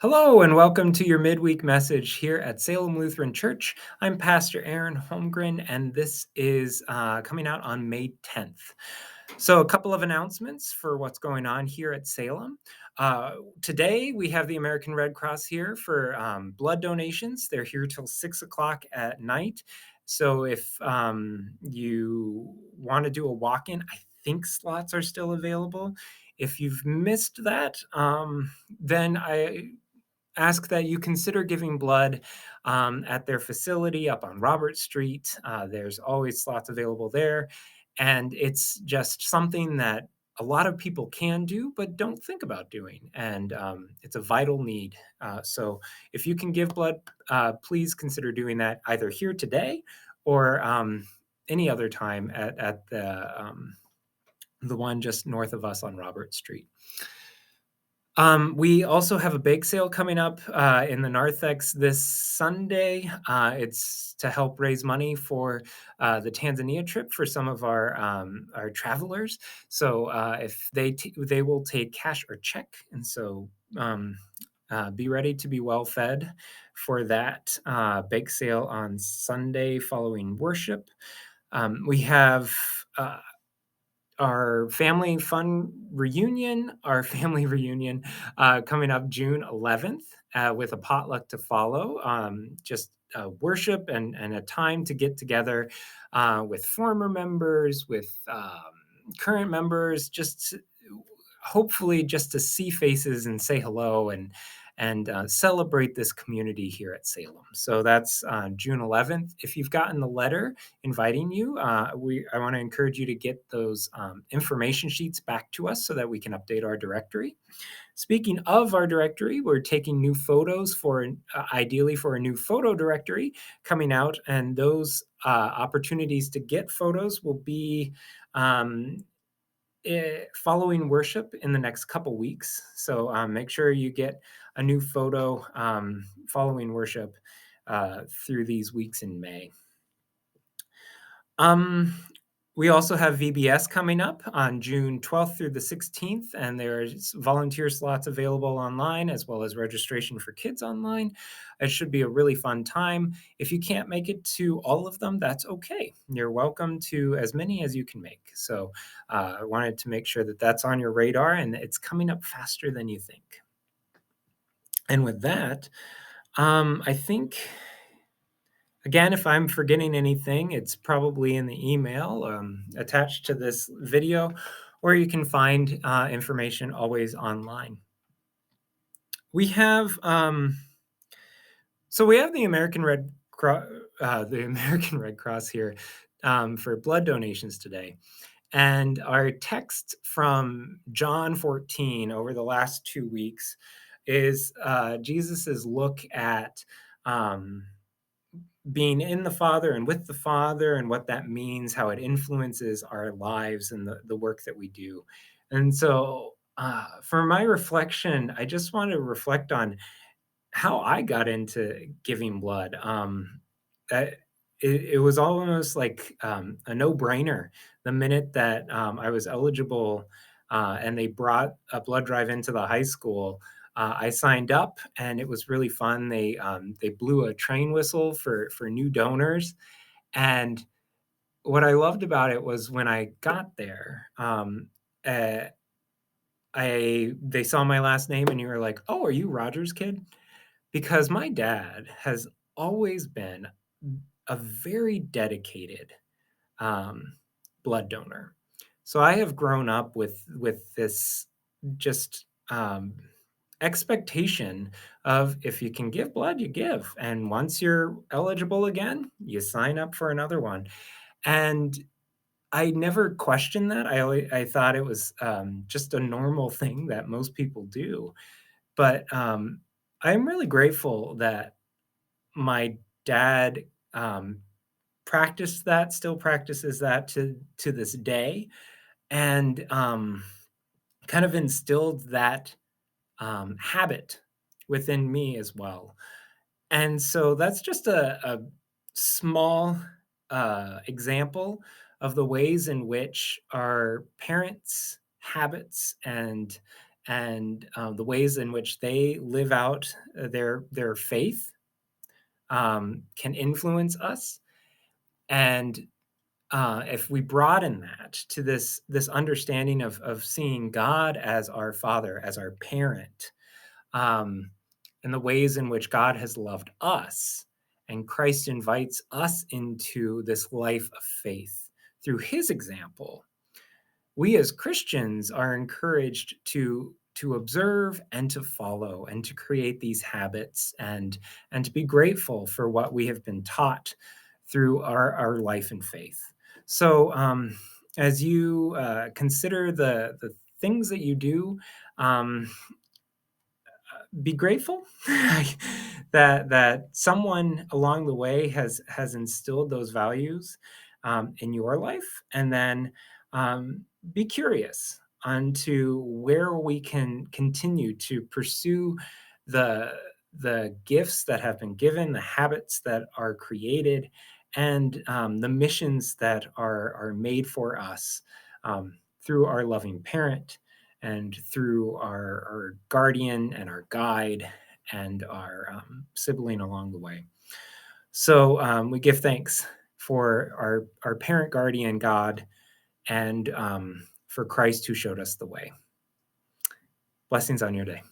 Hello, and welcome to your midweek message here at Salem Lutheran Church. I'm Pastor Aaron Holmgren, and this is coming out on May 10th. So, a couple of announcements for what's going on here at Salem. Today, we have the American Red Cross here for blood donations. They're here till 6 o'clock at night. So, if you want to do a walk in, I think slots are still available. If you've missed that, then I ask that you consider giving blood at their facility up on Robert Street. There's always slots available there. And it's just something that a lot of people can do, but don't think about doing. And it's a vital need. So if you can give blood, please consider doing that either here today or any other time at the one just north of us on Robert Street. We also have a bake sale coming up in the narthex this Sunday. It's to help raise money for the Tanzania trip for some of our travelers. So if they will take cash or check, and so be ready to be well fed for that bake sale on Sunday following worship. We have our family reunion coming up June 11th with a potluck to follow. Just worship and a time to get together with former members, with current members, hopefully just to see faces and say hello and celebrate this community here at Salem. So that's June 11th. If you've gotten the letter inviting you, I want to encourage you to get those information sheets back to us so that we can update our directory. Speaking of our directory, we're taking new photos ideally for a new photo directory coming out, and those opportunities to get photos will be following worship in the next couple weeks. So make sure you get a new photo following worship through these weeks in May. Um, we also have VBS coming up on June 12th through the 16th, and there's volunteer slots available online as well as registration for kids online. It should be a really fun time. If you can't make it to all of them, that's okay. You're welcome to as many as you can make. So I wanted to make sure that that's on your radar, and it's coming up faster than you think. And with that, I think again, if I'm forgetting anything, it's probably in the email attached to this video, or you can find information always online. We have we have the American Red Cross here for blood donations today, and our text from John 14 over the last 2 weeks is Jesus's look at being in the Father and with the Father and what that means, how it influences our lives and the work that we do. And so, for my reflection, I just want to reflect on how I got into giving blood. I, it was almost like a no brainer the minute that I was eligible and they brought a blood drive into the high school. I signed up, and it was really fun. They blew a train whistle for new donors, and what I loved about it was when I got there, uh, I they saw my last name, and you were like, "Oh, are you Roger's kid?" Because my dad has always been a very dedicated um, blood donor. So I have grown up with this just expectation of if you can give blood, you give, and once you're eligible again, you sign up for another one. And I never questioned that. I thought it was just a normal thing that most people do. But I'm really grateful that my dad still practices that to this day, and kind of instilled that habit within me as well. And so that's just a small example of the ways in which our parents' habits and the ways in which they live out their faith can influence us. And if we broaden that to this understanding of seeing God as our Father, as our parent, um, and the ways in which God has loved us, and Christ invites us into this life of faith through His example, we as Christians are encouraged to observe and to follow and to create these habits and to be grateful for what we have been taught through our life and faith. So as you consider the things that you do, um, be grateful that someone along the way has instilled those values in your life, and then be curious onto where we can continue to pursue the the gifts that have been given, the habits that are created, and the missions that are made for us through our loving parent and through our guardian and our guide and our sibling along the way. So we give thanks for our parent, guardian, God, and for Christ who showed us the way. Blessings on your day.